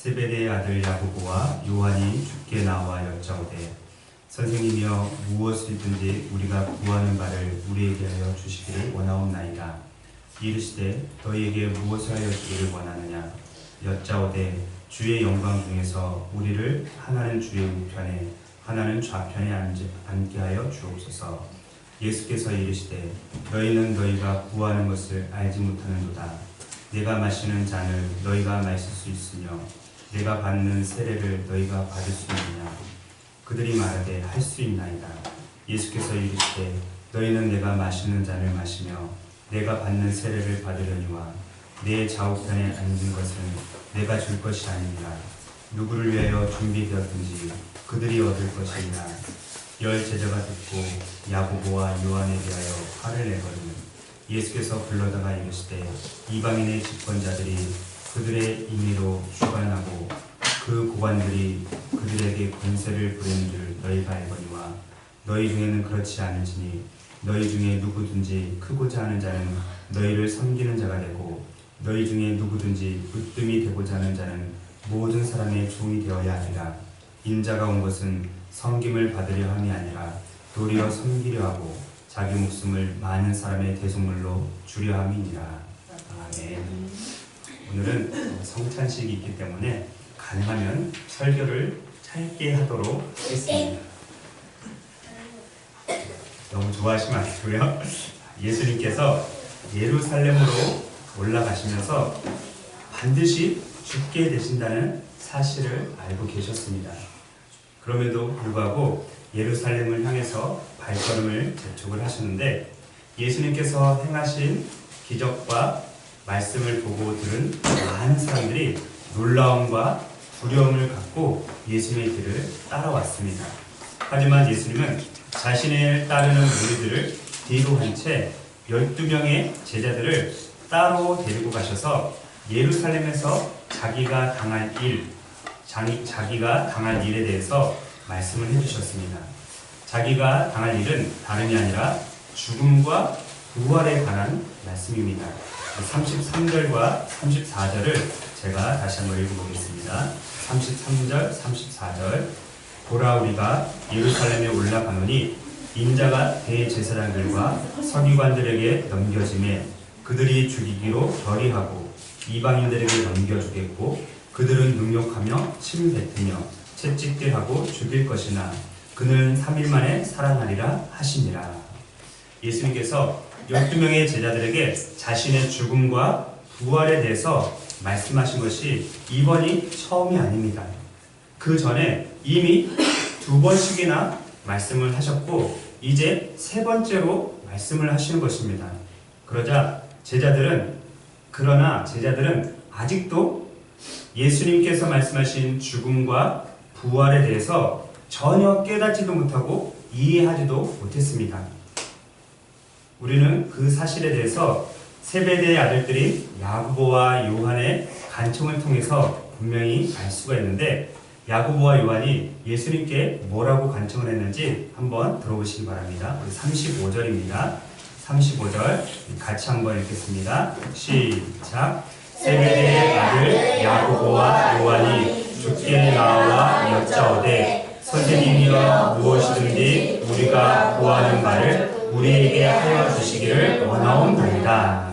세베대의 아들 야고보와 요한이 주께 나와 여짜오되 선생님이여 무엇이든지 우리가 구하는 바를 우리에게 하여 주시기를 원하옵나이다. 이르시되 너희에게 무엇을 하여 주기를 원하느냐. 여짜오되 주의 영광 중에서 우리를 하나는 주의 우편에 하나는 좌편에 앉게 하여 주옵소서. 예수께서 이르시되 너희는 너희가 구하는 것을 알지 못하는도다. 내가 마시는 잔을 너희가 마실 수 있으며 내가 받는 세례를 너희가 받을 수 있느냐. 그들이 말하되 할 수 있나이다. 예수께서 이르시되 너희는 내가 마시는 잔을 마시며 내가 받는 세례를 받으려니와 내 좌우편에 앉은 것은 내가 줄 것이 아니니라. 누구를 위하여 준비되었든지 그들이 얻을 것이니라. 열 제자가 듣고 야고보와 요한에 대하여 화를 내거든 예수께서 불러다가 이르시되 이방인의 집권자들이 그들의 임의로 주관하고 그 고관들이 그들에게 권세를 부리는 줄 너희가 알거니와 너희 중에는 그렇지 않으시니 너희 중에 누구든지 크고자 하는 자는 너희를 섬기는 자가 되고 너희 중에 누구든지 으뜸이 되고자 하는 자는 모든 사람의 종이 되어야 하리라. 인자가 온 것은 섬김을 받으려 함이 아니라 도리어 섬기려 하고 자기 목숨을 많은 사람의 대속물로 주려 함이니라. 아멘. 오늘은 성찬식이 있기 때문에 가능하면 설교를 짧게 하도록 하겠습니다. 너무 좋아하시면 안 되고요. 예수님께서 예루살렘으로 올라가시면서 반드시 죽게 되신다는 사실을 알고 계셨습니다. 그럼에도 불구하고 예루살렘을 향해서 발걸음을 재촉을 하셨는데 예수님께서 행하신 기적과 말씀을 보고 들은 많은 사람들이 놀라움과 두려움을 갖고 예수님의 길을 따라왔습니다. 하지만 예수님은 자신을 따르는 무리들을 뒤로 한 채 12명의 제자들을 따로 데리고 가셔서 예루살렘에서 자기가 당할 일에 대해서 말씀을 해주셨습니다. 자기가 당할 일은 다름이 아니라 죽음과 부활에 관한 말씀입니다. 33절과 34절을 제가 다시 한번 읽어보겠습니다. 33절, 34절. 보라 우리가 예루살렘에 올라가노니 인자가 대제사장들과 서기관들에게 넘겨짐에 그들이 죽이기로 결의하고 이방인들에게 넘겨주겠고 그들은 능욕하며 침 뱉으며 채찍질하고 죽일 것이나 그는 3일 만에 살아나리라 하시니라. 예수님께서 12명의 제자들에게 자신의 죽음과 부활에 대해서 말씀하신 것이 이번이 처음이 아닙니다. 그 전에 이미 2번씩이나 말씀을 하셨고 이제 3번째로 말씀을 하시는 것입니다. 그러나 제자들은 아직도 예수님께서 말씀하신 죽음과 부활에 대해서 전혀 깨닫지도 못하고 이해하지도 못했습니다. 우리는 그 사실에 대해서 세베대의 아들들인 야고보와 요한의 간청을 통해서 분명히 알 수가 있는데 야고보와 요한이 예수님께 뭐라고 간청을 했는지 한번 들어보시기 바랍니다. 우리 35절입니다. 35절 같이 한번 읽겠습니다. 시작. 세베대의 아들 야고보와 요한이 주께 나와 여짜오되 선생님이여 무엇이든지 우리가 구하는 바를 우리에게 하여 주시기를 원하옵나이다.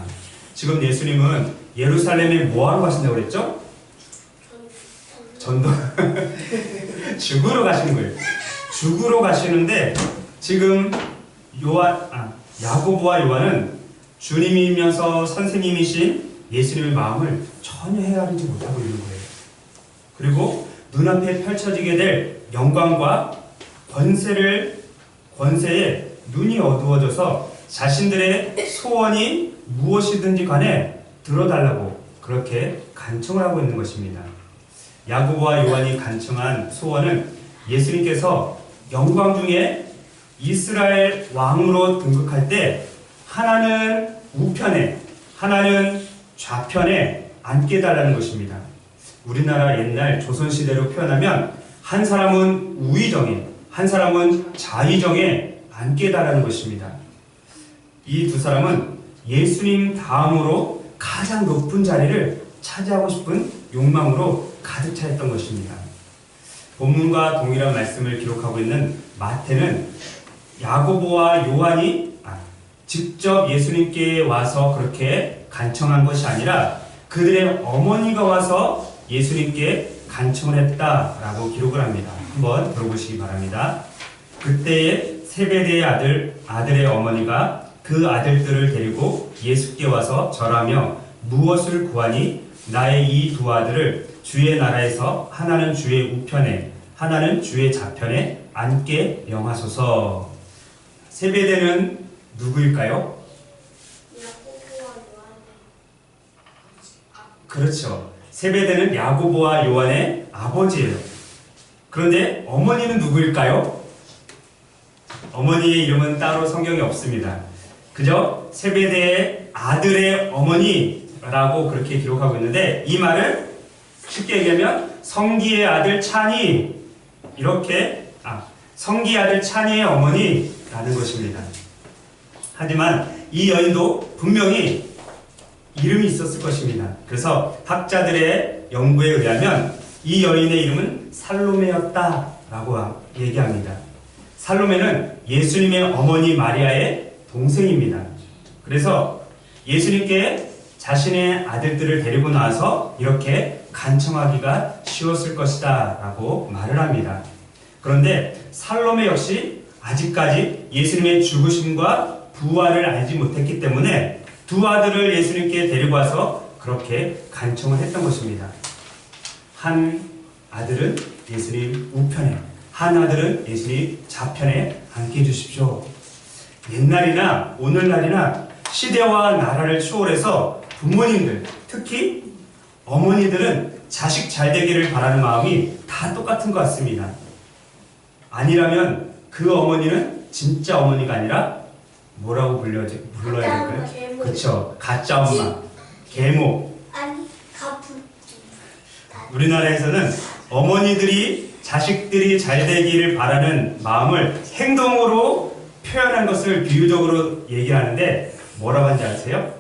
지금 예수님은 예루살렘에 뭐하러 가신다고 그랬죠? 전도 죽으러 가시는 거예요. 죽으러 가시는데 지금 야고보와 요한은 주님이면서 선생님이신 예수님의 마음을 전혀 헤아리지 못하고 있는 거예요. 그리고 눈앞에 펼쳐지게 될 영광과 권세에 눈이 어두워져서 자신들의 소원이 무엇이든지 간에 들어달라고 그렇게 간청을 하고 있는 것입니다. 야고보와 요한이 간청한 소원은 예수님께서 영광 중에 이스라엘 왕으로 등극할 때 하나는 우편에 하나는 좌편에 앉게 해달라는 것입니다. 우리나라 옛날 조선시대로 표현하면 한 사람은 우의정에 한 사람은 좌의정에 앉게 해달라는 것입니다. 이 두 사람은 예수님 다음으로 가장 높은 자리를 차지하고 싶은 욕망으로 가득 차있던 것입니다. 본문과 동일한 말씀을 기록하고 있는 마태는 야고보와 요한이 직접 예수님께 와서 그렇게 간청한 것이 아니라 그들의 어머니가 와서 예수님께 간청을 했다라고 기록을 합니다. 한번 들어보시기 바랍니다. 그때에 세베대의 아들의 어머니가 그 아들들을 데리고 예수께 와서 절하며 무엇을 구하니 나의 이 두 아들을 주의 나라에서 하나는 주의 우편에 하나는 주의 좌편에 앉게 명하소서. 세베대는 누구일까요? 그렇죠. 세베대는 야고보와 요한의 아버지예요. 그런데 어머니는 누구일까요? 어머니의 이름은 따로 성경에 없습니다. 그저 세베대의 아들의 어머니라고 그렇게 기록하고 있는데, 이 말을 쉽게 얘기하면 성기의 아들 찬이, 이렇게 성기의 아들 찬이의 어머니라는 것입니다. 하지만 이 여인도 분명히 이름이 있었을 것입니다. 그래서 학자들의 연구에 의하면 이 여인의 이름은 살로메였다라고 얘기합니다. 살로메는 예수님의 어머니 마리아의 동생입니다. 그래서 예수님께 자신의 아들들을 데리고 나와서 이렇게 간청하기가 쉬웠을 것이다 라고 말을 합니다. 그런데 살로메 역시 아직까지 예수님의 죽으심과 부활을 알지 못했기 때문에 두 아들을 예수님께 데리고 와서 그렇게 간청을 했던 것입니다. 한 아들은 예수님 우편에, 한 아들은 예수님 좌편에 앉게 해주십시오. 옛날이나 오늘날이나 시대와 나라를 초월해서 부모님들, 특히 어머니들은 자식 잘 되기를 바라는 마음이 다 똑같은 것 같습니다. 아니라면 그 어머니는 진짜 어머니가 아니라 뭐라고 불러야 될까요? 그렇죠. 가짜 엄마, 계모. 우리나라에서는 어머니들이 자식들이 잘 되기를 바라는 마음을 행동으로 표현한 것을 비유적으로 얘기하는데 뭐라고 하는지 아세요?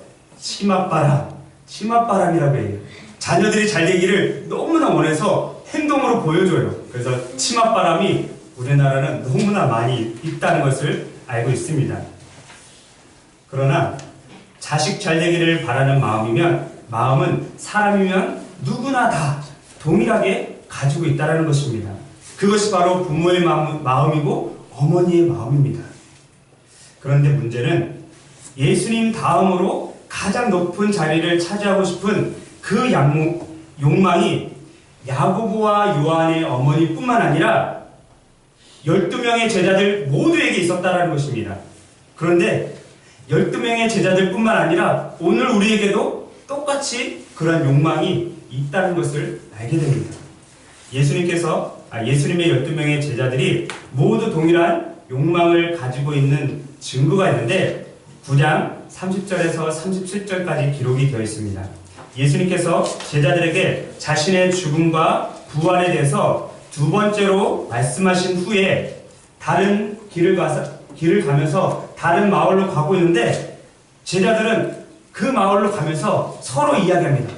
치맛바람이라고 해요. 자녀들이 잘 되기를 너무나 원해서 행동으로 보여줘요. 그래서 치맛바람이 우리나라는 너무나 많이 있다는 것을 알고 있습니다. 그러나 자식 잘 되기를 바라는 마음은 사람이면 누구나 다 동일하게 가지고 있다는 것입니다. 그것이 바로 부모의 마음이고 어머니의 마음입니다. 그런데 문제는 예수님 다음으로 가장 높은 자리를 차지하고 싶은 그 욕망이 야고보와 요한의 어머니뿐만 아니라 12명의 제자들 모두에게 있었다는 것입니다. 그런데 12명의 제자들뿐만 아니라 오늘 우리에게도 똑같이 그러한 욕망이 있다는 것을 알게 됩니다. 예수님의 12명의 제자들이 모두 동일한 욕망을 가지고 있는 증거가 있는데 9장 30절에서 37절까지 기록이 되어 있습니다. 예수님께서 제자들에게 자신의 죽음과 부활에 대해서 두 번째로 말씀하신 후에 다른 길을 가면서 다른 마을로 가고 있는데 제자들은 그 마을로 가면서 서로 이야기합니다.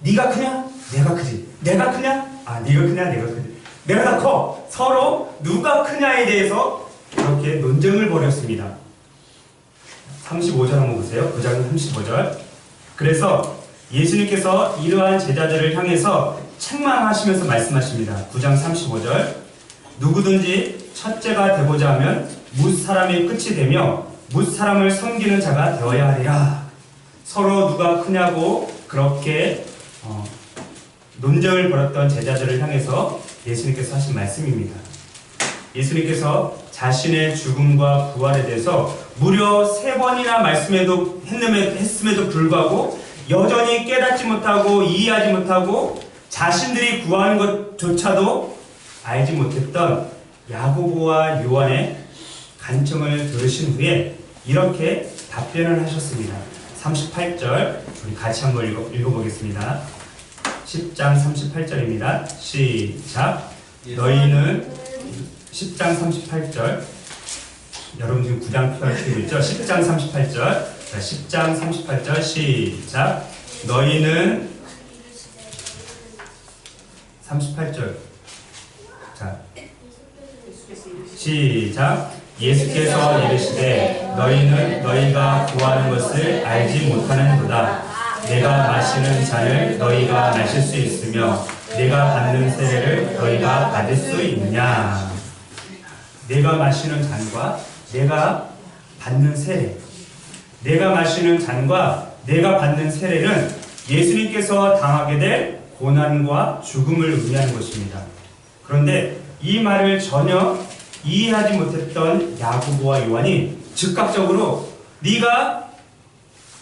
네가 크냐? 내가 크지. 내가 크냐? 네가 크냐? 내가 크지. 내가 더 커. 서로 누가 크냐에 대해서 그렇게 논쟁을 벌였습니다. 35절 한번 보세요. 9장 35절. 그래서 예수님께서 이러한 제자들을 향해서 책망하시면서 말씀하십니다. 9장 35절. 누구든지 첫째가 되고자 하면 뭇사람의 끝이 되며 뭇사람을 섬기는 자가 되어야 하리라. 서로 누가 크냐고 그렇게 논쟁을 벌였던 제자들을 향해서 예수님께서 하신 말씀입니다. 예수님께서 자신의 죽음과 부활에 대해서 무려 3번이나 했음에도 불구하고 여전히 깨닫지 못하고 이해하지 못하고 자신들이 구하는 것조차도 알지 못했던 야고보와 요한의 간청을 들으신 후에 이렇게 답변을 하셨습니다. 38절 우리 같이 한번 읽어보겠습니다. 10장 38절입니다. 시작. 너희는 10장 38절 여러분 지금 9장 펴고 있죠? 10장 38절 자, 10장 38절 시작. 너희는 38절. 자, 시작. 예수께서 이르시되 너희는 너희가 구하는 것을 알지 못하는도다. 내가 마시는 잔을 너희가 마실 수 있으며 내가 받는 세례를 너희가 받을 수 있느냐. 내가 마시는 잔과 내가 받는 세례, 내가 마시는 잔과 내가 받는 세례는 예수님께서 당하게 될 고난과 죽음을 의미하는 것입니다. 그런데 이 말을 전혀 이해하지 못했던 야고보와 요한이 즉각적으로 네가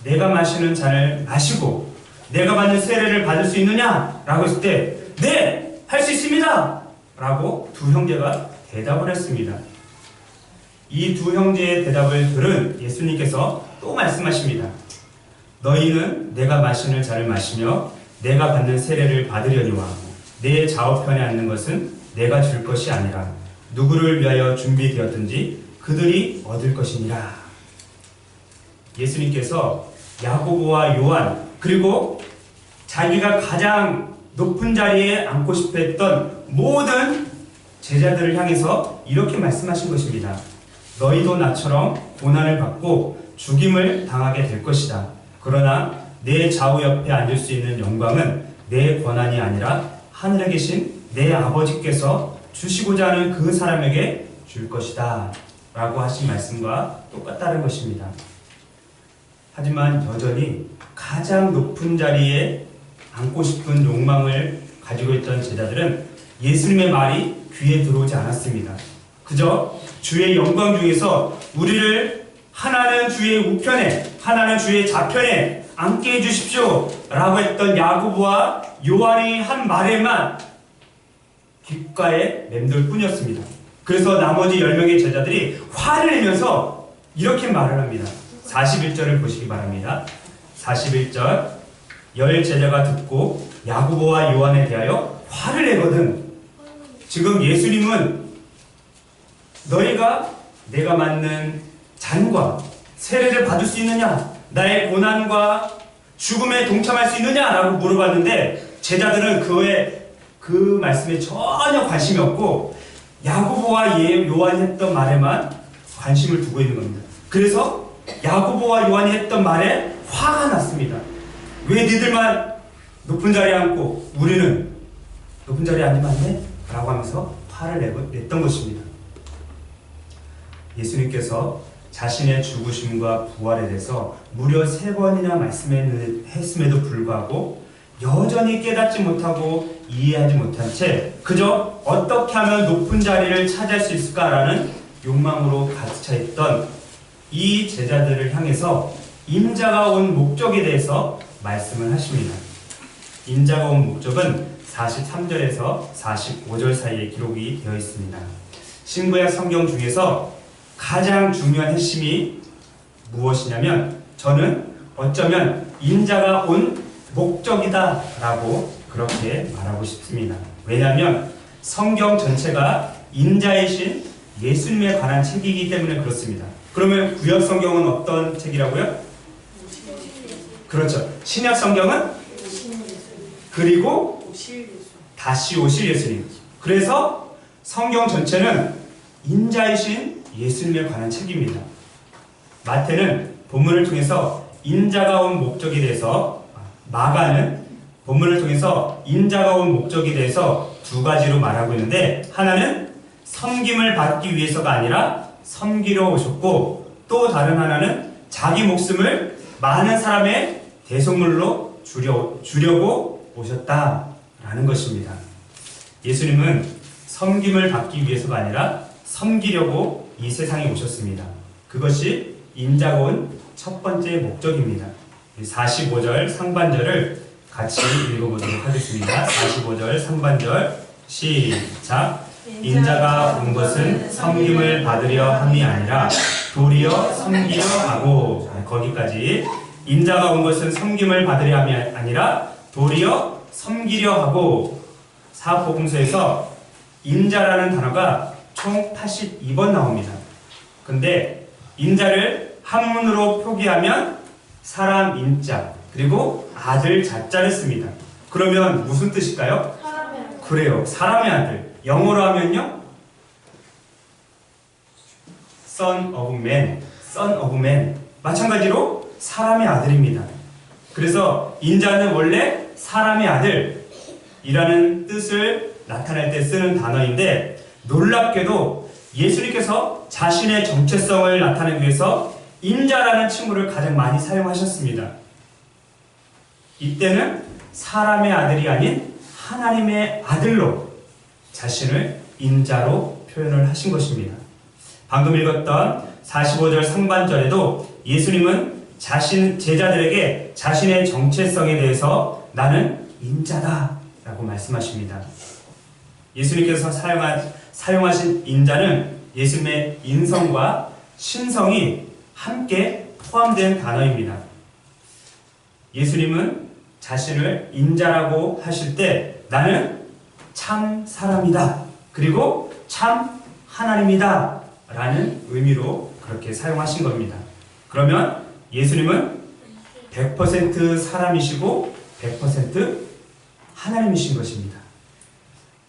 내가 마시는 잔을 마시고 내가 받는 세례를 받을 수 있느냐? 라고 했을 때 네! 할 수 있습니다! 라고 두 형제가 대답을 했습니다. 이 두 형제의 대답을 들은 예수님께서 또 말씀하십니다. 너희는 내가 마시는 잔을 마시며 내가 받는 세례를 받으려니와 내 좌우편에 앉는 것은 내가 줄 것이 아니라 누구를 위하여 준비되었든지 그들이 얻을 것이니라. 예수님께서 야고보와 요한 그리고 자기가 가장 높은 자리에 앉고 싶어 했던 모든 제자들을 향해서 이렇게 말씀하신 것입니다. 너희도 나처럼 고난을 받고 죽임을 당하게 될 것이다. 그러나 내 좌우 옆에 앉을 수 있는 영광은 내 권한이 아니라 하늘에 계신 내 아버지께서 주시고자 하는 그 사람에게 줄 것이다. 라고 하신 말씀과 똑같다는 것입니다. 하지만 여전히 가장 높은 자리에 앉고 싶은 욕망을 가지고 있던 제자들은 예수님의 말이 귀에 들어오지 않았습니다. 그저 주의 영광 중에서 우리를 하나는 주의 우편에 하나는 주의 좌편에 앉게 해주십시오 라고 했던 야고보와 요한이 한 말에만 귓가에 맴돌 뿐이었습니다. 그래서 나머지 10명의 제자들이 화를 내면서 이렇게 말을 합니다. 41절을 보시기 바랍니다. 41절. 10 제자가 듣고 야고보와 요한에 대하여 화를 내거든. 지금 예수님은 너희가 내가 맞는 잔과 세례를 받을 수 있느냐? 나의 고난과 죽음에 동참할 수 있느냐? 라고 물어봤는데 제자들은 그 말씀에 전혀 관심이 없고 야고보와 요한이 했던 말에만 관심을 두고 있는 겁니다. 그래서 야고보와 요한이 했던 말에 화가 났습니다. 왜 니들만 높은 자리에 앉고 우리는 높은 자리에 앉으면 안 돼? 라고 하면서 화를 냈던 것입니다. 예수님께서 자신의 죽으심과 부활에 대해서 무려 3번이나 말씀했음에도 불구하고 여전히 깨닫지 못하고 이해하지 못한 채 그저 어떻게 하면 높은 자리를 차지할 수 있을까라는 욕망으로 가득 차 있던 이 제자들을 향해서 인자가 온 목적에 대해서 말씀을 하십니다. 인자가 온 목적은 43절에서 45절 사이에 기록이 되어 있습니다. 신구약 성경 중에서 가장 중요한 핵심이 무엇이냐면 저는 어쩌면 인자가 온 목적이다 라고 그렇게 말하고 싶습니다. 왜냐하면 성경 전체가 인자이신 예수님에 관한 책이기 때문에 그렇습니다. 그러면 구약 성경은 어떤 책이라고요? 그렇죠. 신약 성경은 그리고 다시 오실 예수님. 그래서 성경 전체는 인자이신 예수님에 관한 책입니다. 마태는 본문을 통해서 인자가 온 목적에 대해서, 마가는 본문을 통해서 인자가 온 목적에 대해서 2가지로 말하고 있는데 하나는 섬김을 받기 위해서가 아니라 섬기러 오셨고 또 다른 하나는 자기 목숨을 많은 사람의 대속물로 주려고 오셨다라는 것입니다. 예수님은 섬김을 받기 위해서가 아니라 섬기려고 이 세상에 오셨습니다. 그것이 인자가 온 첫 번째 목적입니다. 45절 상반절을 같이 읽어보도록 하겠습니다. 45절 상반절 시작. 인자가 온 것은 섬김을 받으려 함이 아니라 도리어 섬기려 하고, 거기까지. 인자가 온 것은 섬김을 받으려 함이 아니라 도리어 섬기려 하고. 사복음서에서 인자라는 단어가 총 82번 나옵니다. 근데 인자를 한문으로 표기하면 사람 인자 그리고 아들 자자를 씁니다. 그러면 무슨 뜻일까요? 그래요. 사람의 아들. 영어로 하면요. Son of Man. Son of Man. 마찬가지로 사람의 아들입니다. 그래서 인자는 원래 사람의 아들이라는 뜻을 나타낼 때 쓰는 단어인데 놀랍게도 예수님께서 자신의 정체성을 나타내기 위해서 인자라는 칭호를 가장 많이 사용하셨습니다. 이때는 사람의 아들이 아닌 하나님의 아들로 자신을 인자로 표현을 하신 것입니다. 방금 읽었던 45절 상반절에도 예수님은 제자들에게 자신의 정체성에 대해서 나는 인자다 라고 말씀하십니다. 예수님께서 사용하신 인자는 예수님의 인성과 신성이 함께 포함된 단어입니다. 예수님은 자신을 인자라고 하실 때 나는 참 사람이다. 그리고 참 하나님이다. 라는 의미로 그렇게 사용하신 겁니다. 그러면 예수님은 100% 사람이시고 100% 하나님이신 것입니다.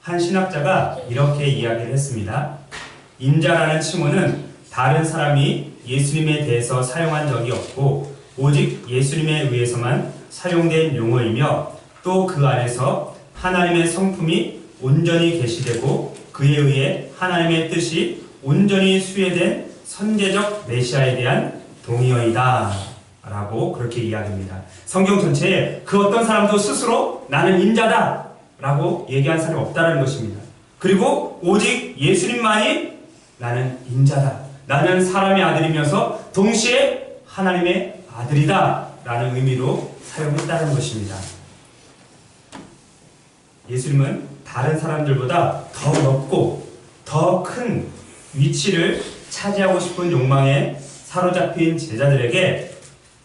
한 신학자가 이렇게 이야기를 했습니다. 인자라는 칭호는 다른 사람이 예수님에 대해서 사용한 적이 없고 오직 예수님에 의해서만 사용된 용어이며 또 그 안에서 하나님의 성품이 온전히 계시되고 그에 의해 하나님의 뜻이 온전히 수혜된 선제적 메시아에 대한 동의어이다 라고 그렇게 이야기합니다. 성경 전체에 그 어떤 사람도 스스로 나는 인자다 라고 얘기한 사람이 없다는 것입니다. 그리고 오직 예수님만이 나는 인자다, 나는 사람의 아들이면서 동시에 하나님의 아들이다 라는 의미로 사용했다는 것입니다. 예수님은 다른 사람들보다 더 높고 더 큰 위치를 차지하고 싶은 욕망에 사로잡힌 제자들에게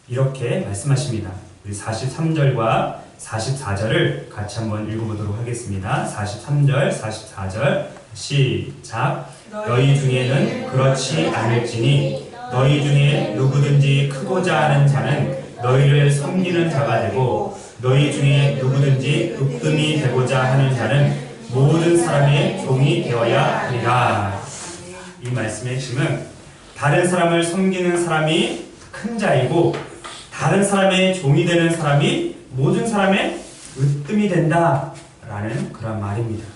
이렇게 말씀하십니다. 우리 43절과 44절을 같이 한번 읽어보도록 하겠습니다. 43절, 44절 시작. 너희 중에는 그렇지 않을지니 너희 중에 누구든지 크고자 하는 자는 너희를 섬기는 자가 되고 너희 중에 누구든지 으뜸이 되고자 하는 자는 모든 사람의 종이 되어야 하리라. 이 말씀의 핵심은 다른 사람을 섬기는 사람이 큰 자이고 다른 사람의 종이 되는 사람이 모든 사람의 으뜸이 된다 라는 그런 말입니다.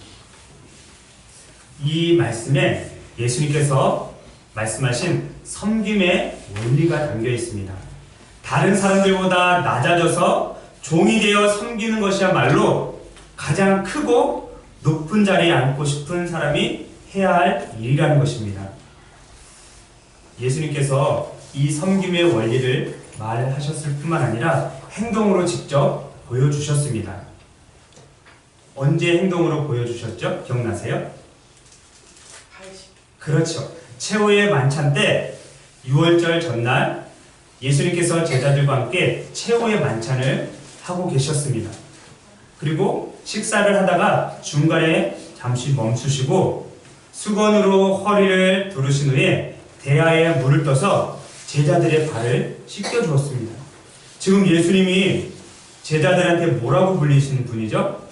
이 말씀에 예수님께서 말씀하신 섬김의 원리가 담겨 있습니다. 다른 사람들보다 낮아져서 종이 되어 섬기는 것이야말로 가장 크고 높은 자리에 앉고 싶은 사람이 해야 할 일이라는 것입니다. 예수님께서 이 섬김의 원리를 말하셨을 뿐만 아니라 행동으로 직접 보여주셨습니다. 언제 행동으로 보여주셨죠? 기억나세요? 그렇죠. 최후의 만찬 때 6월절 전날 예수님께서 제자들과 함께 최후의 만찬을 하고 계셨습니다. 그리고 식사를 하다가 중간에 잠시 멈추시고 수건으로 허리를 두르신 후에 대야에 물을 떠서 제자들의 발을 씻겨주었습니다. 지금 예수님이 제자들한테 뭐라고 불리시는 분이죠?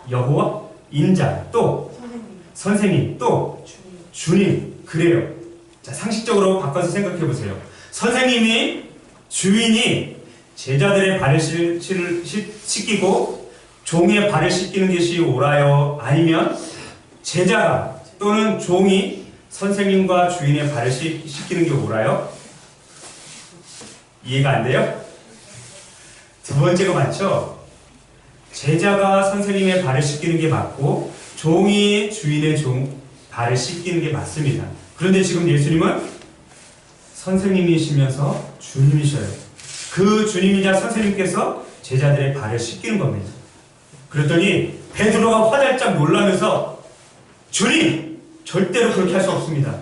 여호와, 인자, 또 선생님, 또 주님. 그래요. 자, 상식적으로 바꿔서 생각해 보세요. 선생님이, 주인이 제자들의 발을 씻기고 종의 발을 씻기는 것이 옳아요? 아니면 제자가 또는 종이 선생님과 주인의 발을 씻기는 게 옳아요? 이해가 안 돼요? 두 번째가 맞죠? 제자가 선생님의 발을 씻기는 게 맞고 종이 주인의 발을 씻기는 게 맞습니다. 그런데 지금 예수님은 선생님이시면서 주님이셔요. 그 주님이자 선생님께서 제자들의 발을 씻기는 겁니다. 그랬더니 베드로가 화들짝 놀라면서 주님! 절대로 그렇게 할 수 없습니다.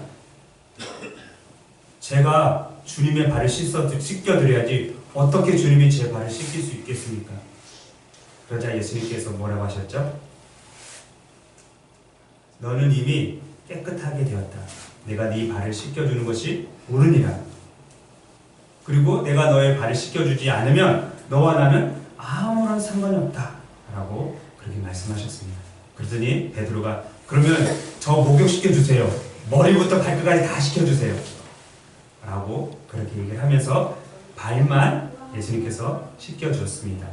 제가 주님의 발을 씻겨드려야지 어떻게 주님이 제 발을 씻길 수 있겠습니까? 그러자 예수님께서 뭐라고 하셨죠? 너는 이미 깨끗하게 되었다. 내가 네 발을 씻겨주는 것이 옳으니라. 그리고 내가 너의 발을 씻겨주지 않으면 너와 나는 아무런 상관이 없다 라고 그렇게 말씀하셨습니다. 그러더니 베드로가 그러면 저 목욕시켜 주세요. 머리부터 발끝까지 다 시켜주세요. 라고 그렇게 얘기를 하면서 발만 예수님께서 씻겨주었습니다.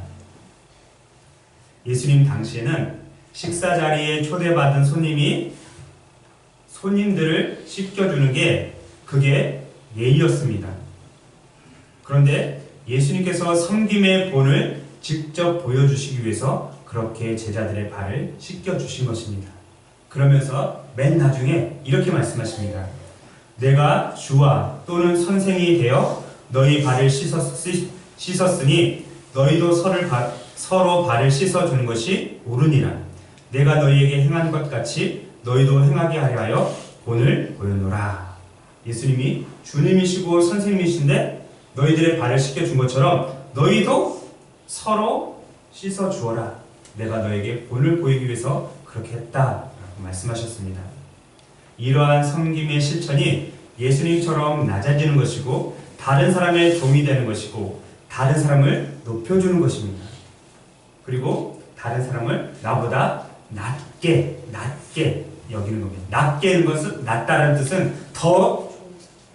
예수님 당시에는 식사 자리에 초대받은 손님들을 씻겨주는 게 그게 예의였습니다. 그런데 예수님께서 섬김의 본을 직접 보여주시기 위해서 그렇게 제자들의 발을 씻겨주신 것입니다. 그러면서 맨 나중에 이렇게 말씀하십니다. 내가 주와 또는 선생이 되어 너희 발을 씻었으니 너희도 서로 발을 씻어주는 것이 옳으니라. 내가 너희에게 행한 것 같이 너희도 행하게 하려 하여 본을 보여노라. 예수님이 주님이시고 선생님이신데 너희들의 발을 씻겨준 것처럼 너희도 서로 씻어주어라. 내가 너에게 본을 보이기 위해서 그렇게 했다라고 말씀하셨습니다. 이러한 섬김의 실천이 예수님처럼 낮아지는 것이고 다른 사람의 종이 되는 것이고 다른 사람을 높여주는 것입니다. 그리고 다른 사람을 나보다 낮게 여기는 겁니다. 낮게 하는 것은 낮다라는 뜻은 더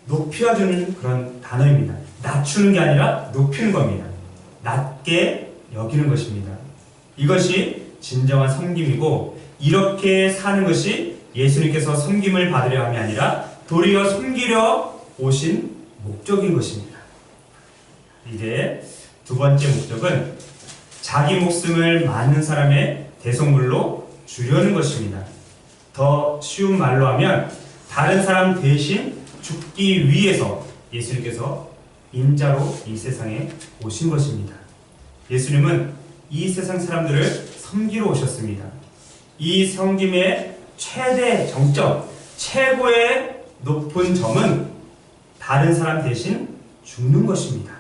높여주는 그런 단어입니다. 낮추는 게 아니라 높이는 겁니다. 낮게 여기는 것입니다. 이것이 진정한 섬김이고 이렇게 사는 것이 예수님께서 섬김을 받으려 함이 아니라 도리어 섬기려 오신 목적인 것입니다. 이제 두 번째 목적은 자기 목숨을 많은 사람의 대속물로 주려는 것입니다. 더 쉬운 말로 하면 다른 사람 대신 죽기 위해서 예수님께서 인자로 이 세상에 오신 것입니다. 예수님은 이 세상 사람들을 섬기러 오셨습니다. 이 섬김의 최대 정점, 최고의 높은 점은 다른 사람 대신 죽는 것입니다.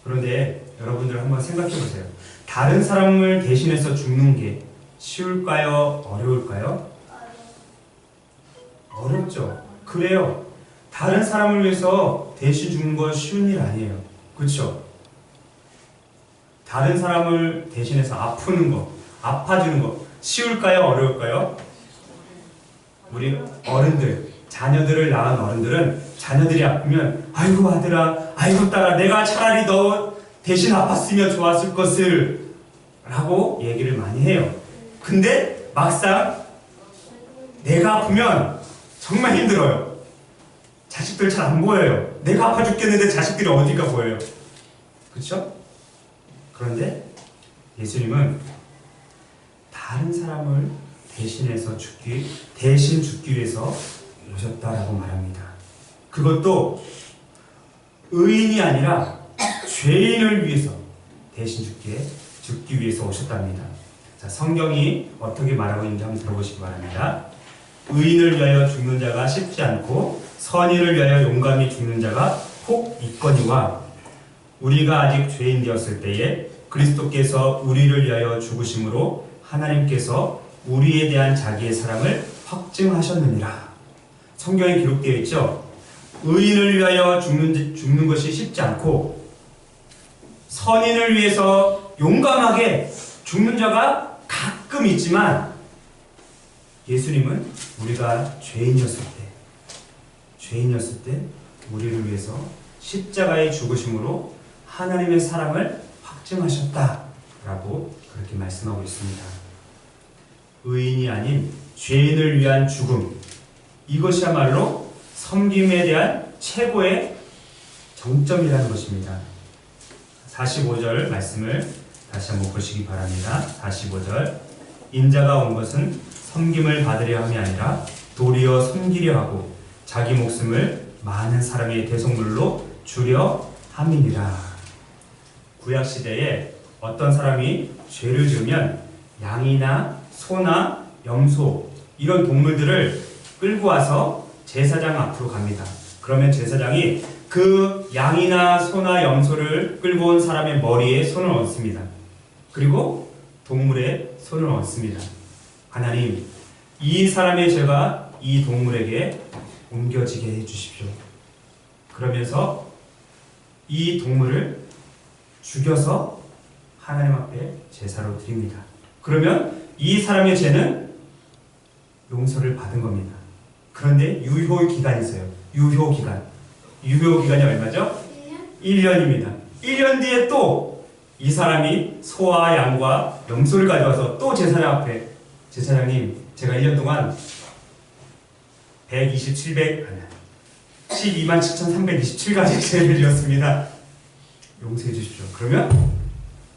그런데 여러분들 한번 생각해 보세요. 다른 사람을 대신해서 죽는 게 쉬울까요? 어려울까요? 어렵죠. 그래요. 다른 사람을 위해서 대신 죽는 건 쉬운 일 아니에요. 그렇죠? 다른 사람을 대신해서 아프는 거, 아파주는 거 쉬울까요? 어려울까요? 우리 어른들, 자녀들을 낳은 어른들은 자녀들이 아프면 아이고 아들아, 아이고 딸아, 내가 차라리 너 대신 아팠으면 좋았을 것을 라고 얘기를 많이 해요. 근데 막상 내가 아프면 정말 힘들어요. 자식들 잘 안 보여요. 내가 아파 죽겠는데 자식들이 어디가 보여요. 그렇죠? 그런데 예수님은 다른 사람을 대신 죽기 위해서 오셨다라고 말합니다. 그것도 의인이 아니라 죄인을 위해서 대신 죽기 위해서 오셨답니다. 자, 성경이 어떻게 말하고 있는지 한번 들어보시기 바랍니다. 의인을 위하여 죽는 자가 쉽지 않고 선인을 위하여 용감히 죽는 자가 혹 있거니와 우리가 아직 죄인 되었을 때에 그리스도께서 우리를 위하여 죽으심으로 하나님께서 우리에 대한 자기의 사랑을 확증하셨느니라. 성경에 기록되어 있죠. 의인을 위하여 죽는 것이 쉽지 않고 선인을 위해서 용감하게 죽는 자가 가끔 있지만 예수님은 우리가 죄인이었을 때 우리를 위해서 십자가에 죽으심으로 하나님의 사랑을 확증하셨다라고 그렇게 말씀하고 있습니다. 의인이 아닌 죄인을 위한 죽음, 이것이야말로 섬김에 대한 최고의 정점이라는 것입니다. 45절 말씀을 다시 한번 보시기 바랍니다. 45절 인자가 온 것은 섬김을 받으려 함이 아니라 도리어 섬기려 하고 자기 목숨을 많은 사람의 대속물로 주려 함이니라. 구약시대에 어떤 사람이 죄를 지으면 양이나 소나 염소 이런 동물들을 끌고 와서 제사장 앞으로 갑니다. 그러면 제사장이 그 양이나 소나 염소를 끌고 온 사람의 머리에 손을 얹습니다. 그리고 동물에 손을 얹습니다. 하나님, 이 사람의 죄가 이 동물에게 옮겨지게 해주십시오. 그러면서 이 동물을 죽여서 하나님 앞에 제사로 드립니다. 그러면 이 사람의 죄는 용서를 받은 겁니다. 그런데 유효 기간이 있어요. 유효 기간. 유효 기간이 얼마죠? 1년입니다. 1년 뒤에 또 이 사람이 소와 양과 염소를 가져와서 또 제사장 앞에, 제사장님, 제가 1년 동안 127,327가지 죄를 지었습니다. 용서해 주십시오. 그러면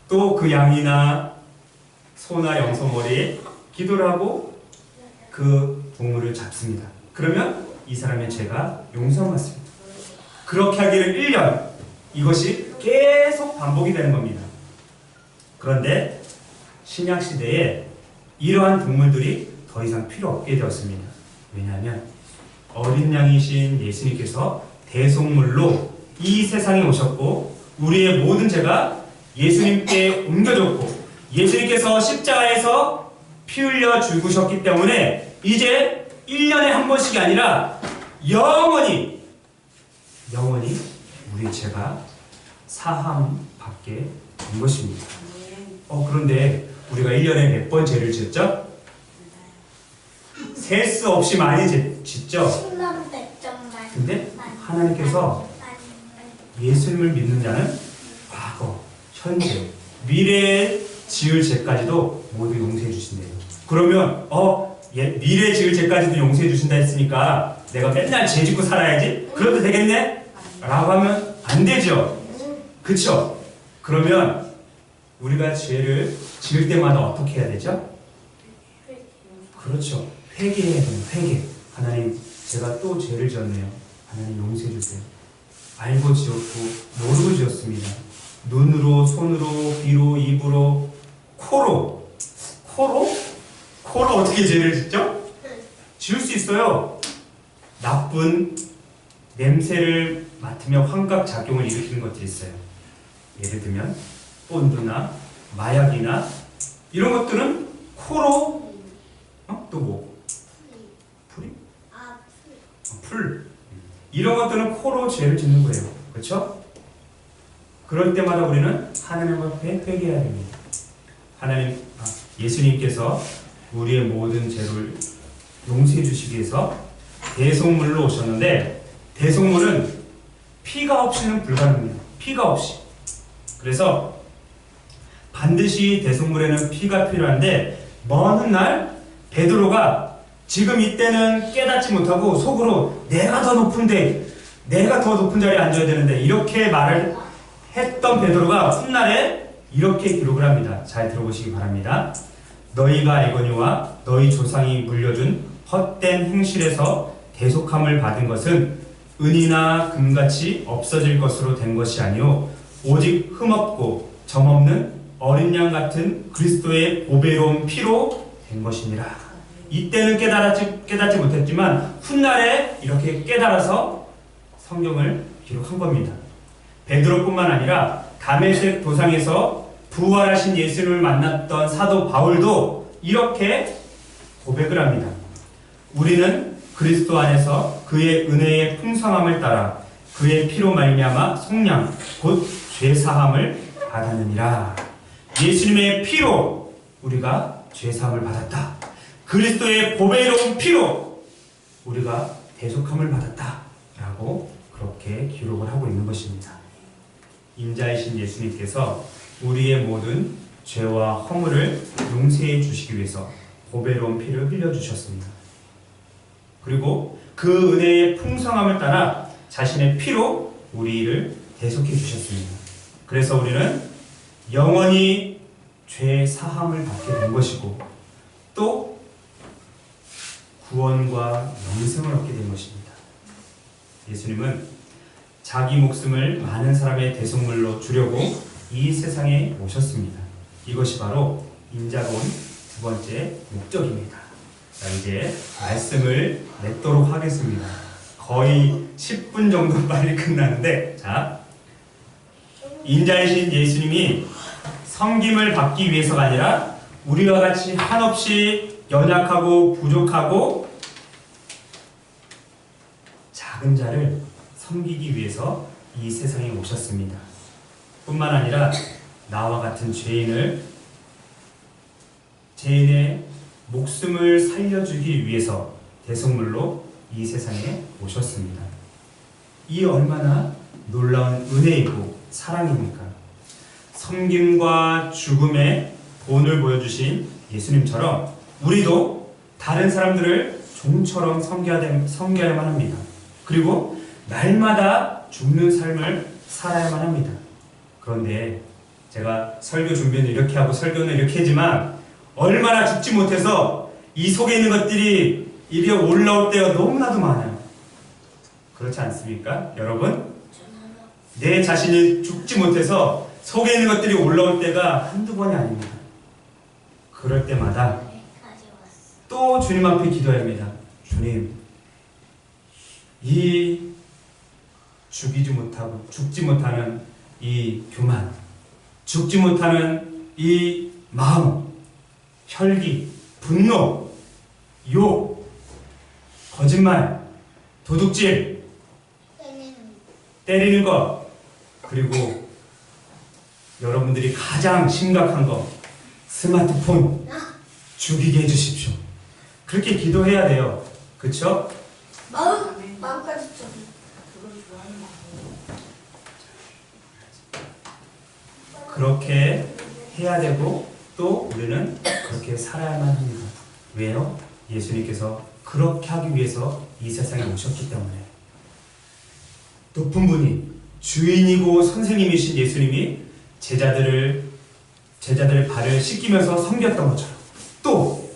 또 그 양이나 소나 염소 머리에 기도를 하고 그 동물을 잡습니다. 그러면 이 사람의 죄가 용서받습니다. 그렇게 하기를 1년, 이것이 계속 반복이 되는 겁니다. 그런데 신약시대에 이러한 동물들이 더 이상 필요 없게 되었습니다. 왜냐하면 어린 양이신 예수님께서 대속물로 이 세상에 오셨고 우리의 모든 죄가 예수님께 옮겨졌고 예수님께서 십자가에서 피 흘려 죽으셨기 때문에 이제 1년에 한 번씩이 아니라 영원히 우리의 죄가 사함받게 된 것입니다. 그런데 우리가 1년에 몇 번 죄를 짓죠? 셀 수 없이 많이 짓죠? 근데 하나님께서 예수님을 믿는 자는 과거, 현재, 미래에 지을 죄까지도 모두 용서해 주신대요. 그러면 미래에 지을 죄까지도 용서해 주신다 했으니까 내가 맨날 죄 짓고 살아야지? 그래도 되겠네? 라고 하면 안 되죠. 그쵸? 그러면 우리가 죄를 지을 때마다 어떻게 해야 되죠? 그렇죠. 회개해야 돼요. 회개. 하나님, 제가 또 죄를 지었네요. 하나님 용서해 주세요. 알고 지었고 모르고 지었습니다. 눈으로, 손으로, 귀로, 입으로, 코로 어떻게 죄를 짓죠? 지을 수 있어요. 나쁜 냄새를 맡으며 환각작용을 일으키는 것들이 있어요. 예를 들면 본드나 마약이나 이런 것들은 코로 또 뭐? 풀. 이런 것들은 코로 죄를 짓는 거예요. 그렇죠? 그럴 때마다 우리는 하나님 앞에 회개해야 됩니다. 예수님께서 우리의 모든 죄를 용서해 주시기 위해서 대속물로 오셨는데 대속물은 피가 없이는 불가능합니다. 피가 없이. 그래서 반드시 대속물에는 피가 필요한데 먼 훗날 베드로가 지금 이때는 깨닫지 못하고 속으로 내가 더 높은 자리에 앉아야 되는데 이렇게 말을 했던 베드로가 훗날에 이렇게 기록을 합니다. 잘 들어보시기 바랍니다. 너희가 알거니와 너희 조상이 물려준 헛된 행실에서 대속함을 받은 것은 은이나 금같이 없어질 것으로 된 것이 아니요 오직 흠없고 점없는 어린 양 같은 그리스도의 보배로운 피로 된 것이니라. 이때는 깨닫지 못했지만 훗날에 이렇게 깨달아서 성경을 기록한 겁니다. 베드로뿐만 아니라 다메섹 도상에서 부활하신 예수님을 만났던 사도 바울도 이렇게 고백을 합니다. 우리는 그리스도 안에서 그의 은혜의 풍성함을 따라 그의 피로 말미암아 속량 곧 죄사함을 받았느니라. 예수님의 피로 우리가 죄사함을 받았다. 그리스도의 보배로운 피로 우리가 대속함을 받았다 라고 그렇게 기록을 하고 있는 것입니다. 인자이신 예수님께서 우리의 모든 죄와 허물을 용서해 주시기 위해서 보배로운 피를 흘려주셨습니다. 그리고 그 은혜의 풍성함을 따라 자신의 피로 우리를 대속해 주셨습니다. 그래서 우리는 영원히 죄 사함을 받게 된 것이고 또 구원과 영생을 얻게 된 것입니다. 예수님은 자기 목숨을 많은 사람의 대속물로 주려고 이 세상에 오셨습니다. 이것이 바로 인자로 온 두 번째 목적입니다. 자, 이제 말씀을 맺도록 하겠습니다. 거의 10분 정도 빨리 끝나는데, 자, 인자이신 예수님이 섬김을 받기 위해서가 아니라 우리와 같이 한없이 연약하고 부족하고 작은 자를 섬기기 위해서 이 세상에 오셨습니다. 뿐만 아니라 나와 같은 죄인을 죄인의 목숨을 살려주기 위해서 대속물로 이 세상에 오셨습니다. 이 얼마나 놀라운 은혜이고 사랑입니까? 섬김과 죽음의 본을 보여주신 예수님처럼 우리도 다른 사람들을 종처럼 섬겨야만 합니다. 그리고 날마다 죽는 삶을 살아야만 합니다. 그런데 제가 설교 준비는 이렇게 하고 설교는 이렇게 하지만 얼마나 죽지 못해서 이 속에 있는 것들이 이리에 올라올 때가 너무나도 많아요. 그렇지 않습니까? 여러분? 내 자신이 죽지 못해서 속에 있는 것들이 올라올 때가 한두 번이 아닙니다. 그럴 때마다 또 주님 앞에 기도해야 합니다. 주님, 이 죽지 못하는 이 교만, 죽지 못하는 이 마음, 혈기, 분노, 욕, 거짓말, 도둑질, 때리는 것, 그리고 여러분들이 가장 심각한 거, 스마트폰 죽이게 해주십시오. 그렇게 기도해야 돼요. 그쵸? 마음까지 좀. 그렇게 해야 되고 또 우리는 그렇게 살아야만 합니다. 왜요? 예수님께서 그렇게 하기 위해서 이 세상에 오셨기 때문에. 높은 분이 주인이고 선생님이신 예수님이 제자들의 발을 씻기면서 섬겼던 것처럼 또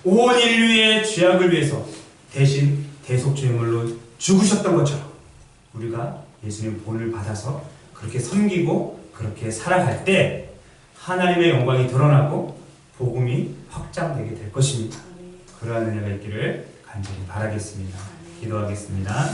온 인류의 죄악을 위해서 대신 대속죄물로 죽으셨던 것처럼 우리가 예수님 본을 받아서 그렇게 섬기고 그렇게 살아갈 때 하나님의 영광이 드러나고 복음이 확장되게 될 것입니다. 그러한 은혜가 있기를 간절히 바라겠습니다. 기도하겠습니다.